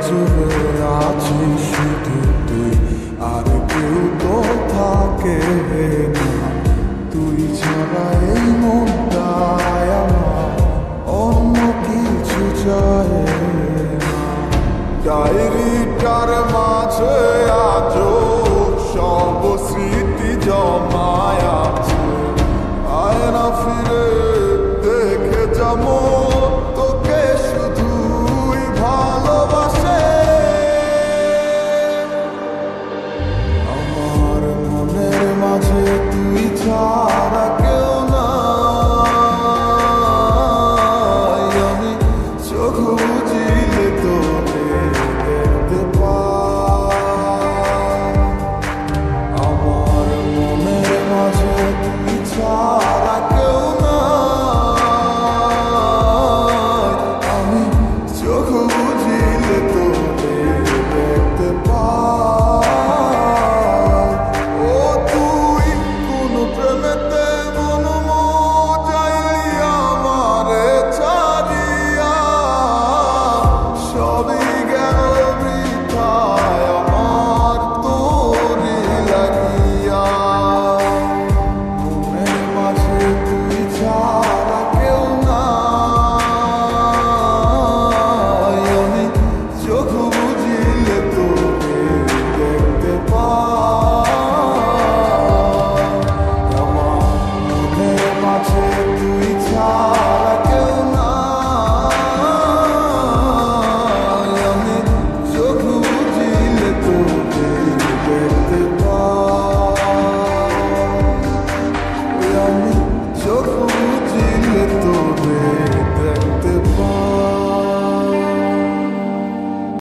জুড়ে আছিস শুধু তুই, আর কেউ তো থাকে না। তুই ছাড়া এই মনটায় আমার অন্য কিছু চায় না। ডায়েরিটার মাঝে আজও সব স্মৃতি জমায় আছে। আয় না ফিরে দেখে যাবো তোকে শুধুই ভালোবাসে। আমার মনের মাঝে তুই ছাড়া কেউ নাই। আমি চোখ বুঝিলে তোরে দেখতে পাই। আমার মনের মাঝে তুই ছাড়া কেউ নাই। আমি চোখ বুঝিলে তোরে দেখতে পাই। ও তুই কোন প্রেমেতে মন মজাইলি আমারে ছাড়িয়া, সবই গেল বৃথায়